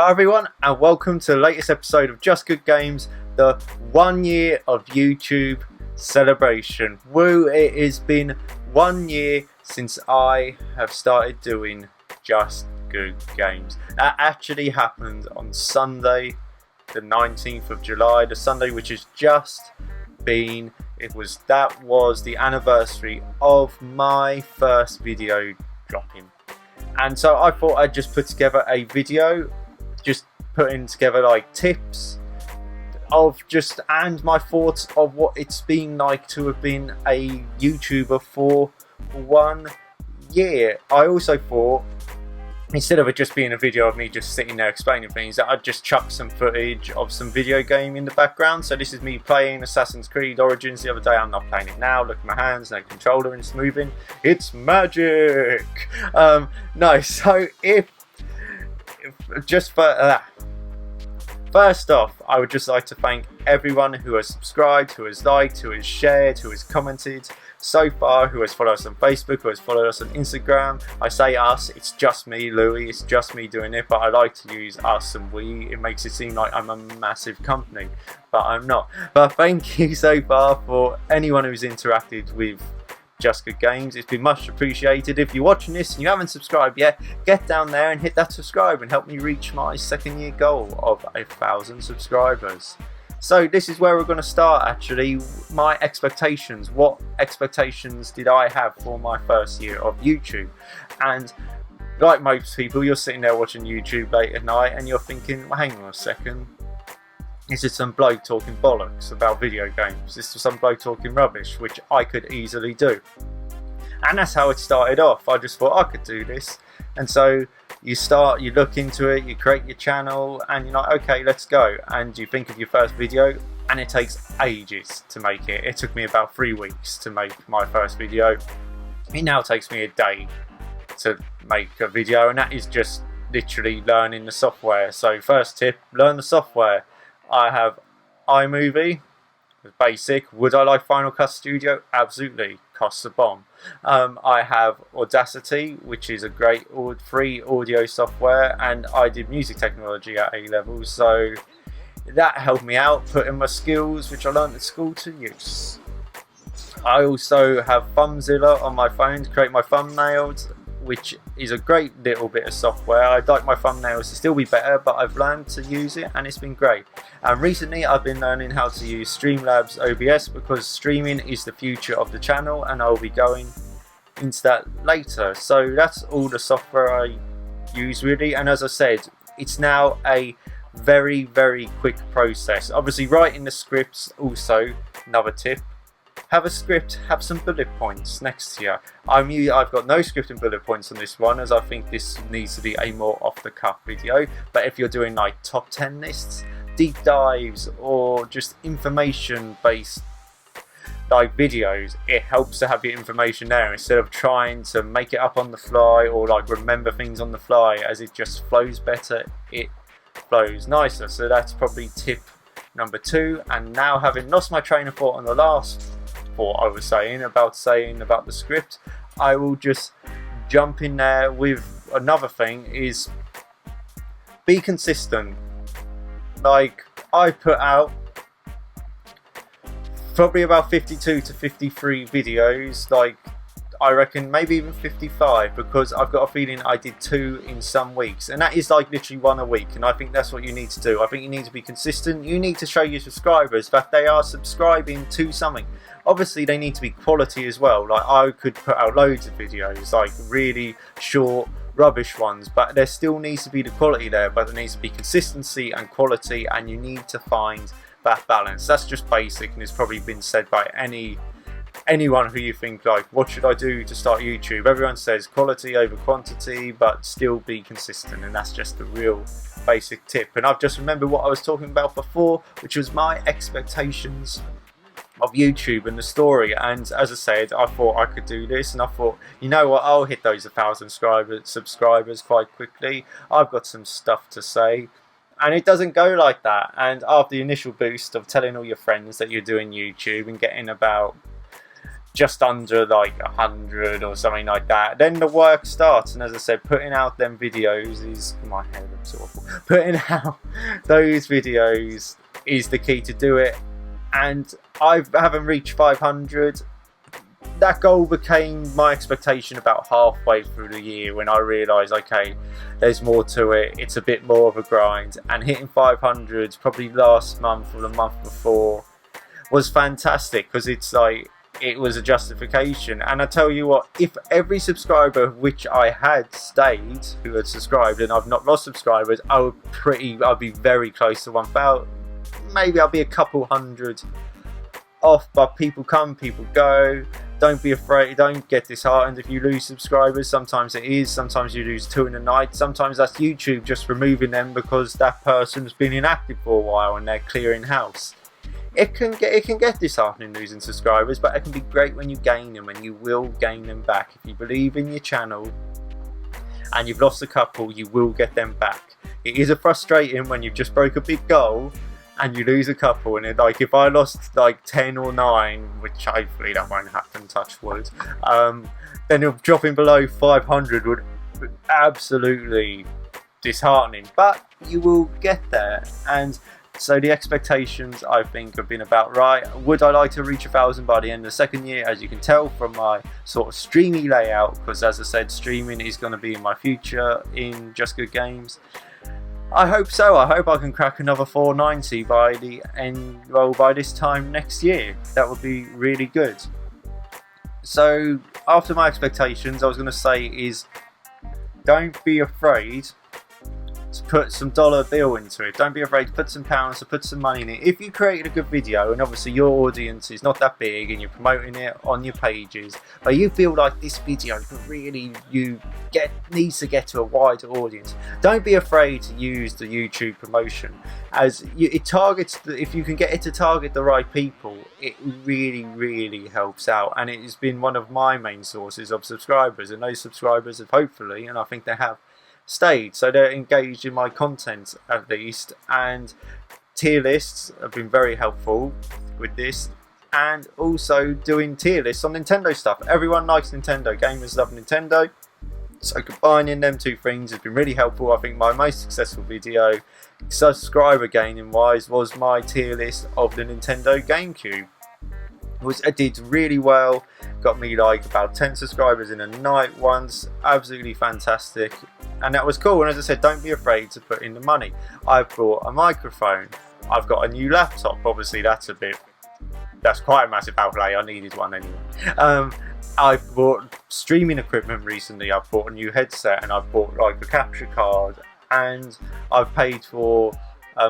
Hi everyone, and welcome to the latest episode of Just Good Games, the 1 year of YouTube celebration. Woo, it has been 1 year since I have started doing Just Good Games. That actually happened on Sunday, the 19th of July, the Sunday which has just been. That was the anniversary of my first video dropping. And so I thought I'd just put together a video, just putting together like tips of and my thoughts of what it's been like to have been a YouTuber for 1 year. I also thought, instead of it just being a video of me just sitting there explaining things, that I'd just chuck some footage of some video game in the background. So this is me playing Assassin's Creed Origins the other day. I'm not playing it now. Look at my hands, no controller, and it's moving. It's magic. No, so if just for that. First off, I would just like to thank everyone who has subscribed, who has liked, who has shared, who has commented so far, who has followed us on Facebook, who has followed us on Instagram. I say us, it's just me, Louis, it's just me doing it, but I like to use us and we. It makes it seem like I'm a massive company, but I'm not. But thank you so far for anyone who's interacted with Just Good Games. It's been much appreciated. If you're watching this and you haven't subscribed yet, get down there and hit that subscribe and help me reach my 2nd year goal of 1,000 subscribers. So this is where we're going to start actually. My expectations. What expectations did I have for my first year of YouTube? And like most people, you're sitting there watching YouTube late at night and you're thinking, well, hang on a second. Is it some bloke talking bollocks about video games? Is this some bloke talking rubbish, which I could easily do? And that's how it started off. I just thought I could do this. And so you look into it, you create your channel, and you're like, okay, let's go. And you think of your first video, and it takes ages to make it. It took me about 3 weeks to make my first video. It now takes me a day to make a video, and that is just literally learning the software. So first tip, learn the software. I have iMovie, basic. Would I like Final Cut Studio? Absolutely, costs a bomb. I have Audacity, which is a great free audio software, and I did music technology at A-level, so that helped me out, putting my skills, which I learned at school, to use. I also have Thumbzilla on my phone to create my thumbnails, which is a great little bit of software. I'd like my thumbnails to still be better, but I've learned to use it and it's been great. And recently I've been learning how to use Streamlabs OBS, because streaming is the future of the channel and I'll be going into that later. So that's all the software I use really, and as I said, it's now a very, very quick process. Obviously writing the scripts, also another tip. Have a script, have some bullet points next to you. I've got no script and bullet points on this one, as I think this needs to be a more off-the-cuff video. But if you're doing like top 10 lists, deep dives, or just information-based like videos, it helps to have your information there instead of trying to make it up on the fly or like remember things on the fly. As it just flows better, it flows nicer. So that's probably tip number 2. And now, having lost my train of thought on the last I was saying about the script, I will just jump in there with another thing, is be consistent. Like, I put out probably about 52 to 53 videos, like I reckon maybe even 55, because I've got a feeling I did 2 in some weeks, and that is like literally 1 a week. And I think that's what you need to do. I think you need to be consistent. You need to show your subscribers that they are subscribing to something. Obviously they need to be quality as well. Like, I could put out loads of videos, like really short rubbish ones, but there still needs to be the quality there, but there needs to be consistency and quality, and you need to find that balance. That's just basic, and it's probably been said by anyone who you think like, what should I do to start YouTube? Everyone says quality over quantity, but still be consistent, and that's just the real basic tip. And I've just remembered what I was talking about before, which was my expectations of YouTube and the story. And as I said, I thought I could do this, and I thought, you know what, I'll hit those 1,000 subscribers quite quickly. I've got some stuff to say. And it doesn't go like that. And after the initial boost of telling all your friends that you're doing YouTube and getting about just under like 100 or something like that. Then the work starts, and as I said, putting out them videos is, my hair looks awful, putting out those videos is the key to do it. And I haven't reached 500. That goal became my expectation about halfway through the year, when I realised, okay, there's more to it, it's a bit more of a grind. And hitting 500 probably last month or the month before was fantastic, because it's like, it was a justification. And I tell you what, if every subscriber which I had stayed, who had subscribed, and I've not lost subscribers, I'd be very close to 1,000. Maybe I'll be a couple hundred off, but people come, people go. Don't be afraid, don't get disheartened if you lose subscribers. Sometimes it is, sometimes you lose 2 in a night. Sometimes that's YouTube just removing them because that person's been inactive for a while and they're clearing house. It can get disheartening losing subscribers, but it can be great when you gain them, and you will gain them back. If you believe in your channel and you've lost a couple, you will get them back. It is frustrating when you've just broke a big goal and you lose a couple, and like, if I lost like 10 or 9, which hopefully that won't happen, touch wood, then dropping below 500 would be absolutely disheartening, but you will get there. And so the expectations, I think, have been about right. Would I like to reach 1,000 by the end of the second year? As you can tell from my sort of streamy layout, because as I said, streaming is going to be in my future in Just Good Games. I hope so. I hope I can crack another 490 by the end, well, by this time next year. That would be really good. So after my expectations, I was going to say is, don't be afraid to put some dollar bill into it. Don't be afraid to put some pounds, to put some money in it. If you created a good video, and obviously your audience is not that big and you're promoting it on your pages, but you feel like this video really needs to get to a wider audience, don't be afraid to use the YouTube promotion, as it targets if you can get it to target the right people, it really helps out. And it has been one of my main sources of subscribers, and those subscribers have hopefully, and I think they have, stayed, so they're engaged in my content at least. And tier lists have been very helpful with this, and also doing tier lists on Nintendo stuff. Everyone likes Nintendo, gamers love Nintendo, so combining them two things has been really helpful. I think my most successful video, subscriber gaining wise, was my tier list of the Nintendo GameCube. It did really well, got me like about 10 subscribers in a night once, absolutely fantastic. And that was cool. And as I said, don't be afraid to put in the money. I've bought a microphone, I've got a new laptop, obviously that's quite a massive outlay, I needed one anyway. I've bought streaming equipment recently, I've bought a new headset, and I've bought like a capture card, and I've paid for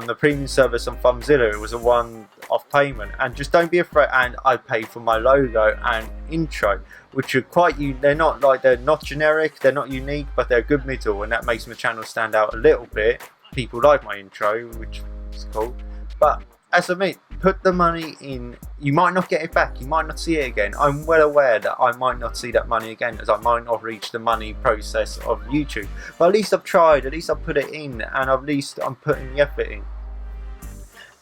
the premium service on Thumbzilla. It was a one-off payment. And just don't be afraid. And I paid for my logo and intro, which are quite, they're not generic, they're not unique, but they're a good middle, and that makes my channel stand out a little bit. People like my intro, which is cool. But as I mean, put the money in. You might not get it back, you might not see it again. I'm well aware that I might not see that money again, as I might not reach the money process of YouTube. But at least I've tried, at least I've put it in, and at least I'm putting the effort in.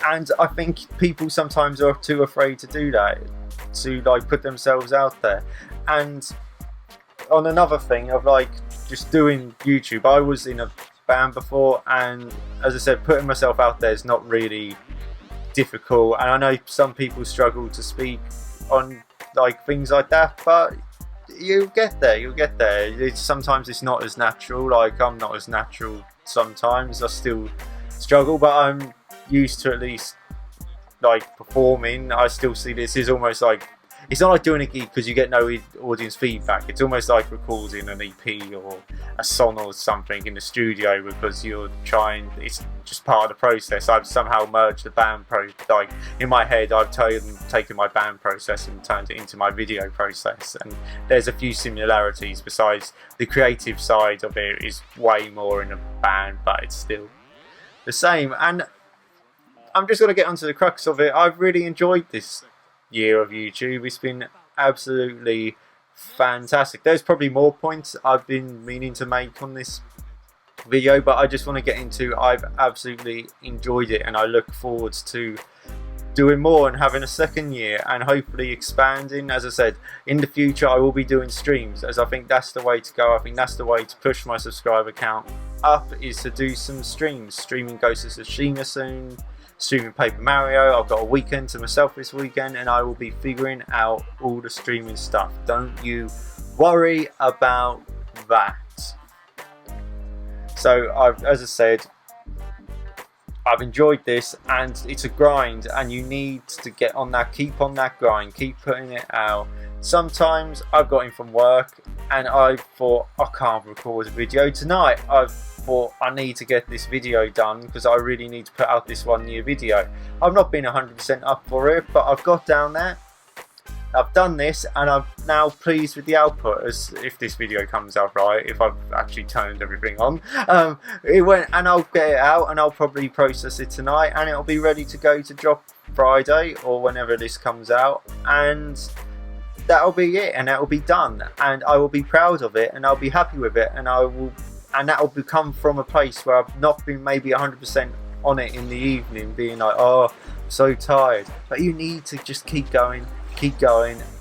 And I think people sometimes are too afraid to do that, to like put themselves out there. And on another thing of like just doing YouTube, I was in a band before, and as I said, putting myself out there is not really difficult, and I know some people struggle to speak on like things like that, but you'll get there. Sometimes it's not as natural, like I'm not as natural sometimes, I still struggle, but I'm used to at least like performing. I still see this is almost like, it's not like doing a gig because you get no audience feedback. It's almost like recording an EP or a song or something in the studio, because you're trying, it's just part of the process. I've somehow merged the band like in my head, I've taken my band process and turned it into my video process, and there's a few similarities. Besides, the creative side of it is way more in a band, but it's still the same. And I'm just going to get onto the crux of it. I've really enjoyed this year of YouTube. It's been absolutely fantastic. There's probably more points I've been meaning to make on this video, but I just want to get into, I've absolutely enjoyed it, and I look forward to doing more and having a second year and hopefully expanding. As I said, in the future I will be doing streams, as I think that's the way to go. I think that's the way to push my subscriber count up, is to do some streams. Streaming Ghost of Tsushima soon, streaming Paper Mario. I've got a weekend to myself this weekend and I will be figuring out all the streaming stuff. Don't you worry about that. So as I said, I've enjoyed this, and it's a grind, and you need to get on that, keep on that grind, keep putting it out. Sometimes I've got in from work and I thought, I can't record a video tonight. I thought I need to get this video done because I really need to put out this 1 year video. I've not been 100% up for it, but I've got down there. I've done this and I'm now pleased with the output, as if this video comes out right, if I've actually turned everything on. It went, and I'll get it out and I'll probably process it tonight and it'll be ready to go to drop Friday or whenever this comes out, and that'll be it, and that'll be done, and I will be proud of it and I'll be happy with it, and that will become from a place where I've not been maybe 100% on it in the evening, being like, oh, I'm so tired. But you need to just keep going,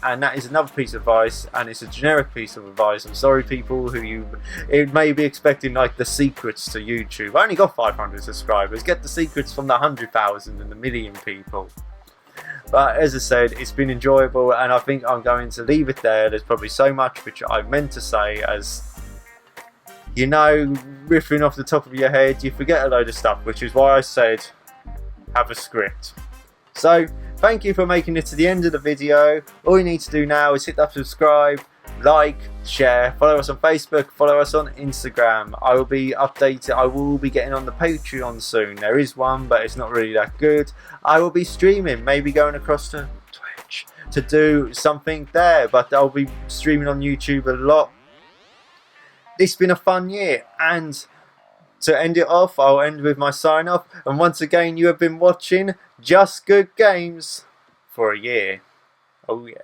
and that is another piece of advice, and it's a generic piece of advice. I'm sorry people who it may be expecting like the secrets to YouTube. I only got 500 subscribers. Get the secrets from the 100,000 and the million people. But as I said, it's been enjoyable, and I think I'm going to leave it there. There's probably so much which I meant to say, as you know, riffing off the top of your head, you forget a load of stuff, which is why I said have a script. So thank you for making it to the end of the video. All you need to do now is hit that subscribe, like, share, follow us on Facebook, follow us on Instagram. I will be updated. I will be getting on the Patreon soon. There is one, but it's not really that good. I will be streaming, maybe going across to Twitch to do something there, but I'll be streaming on YouTube a lot. It's been a fun year, and to end it off, I'll end with my sign off. And once again, you have been watching Just Good Games for a year. Oh yeah.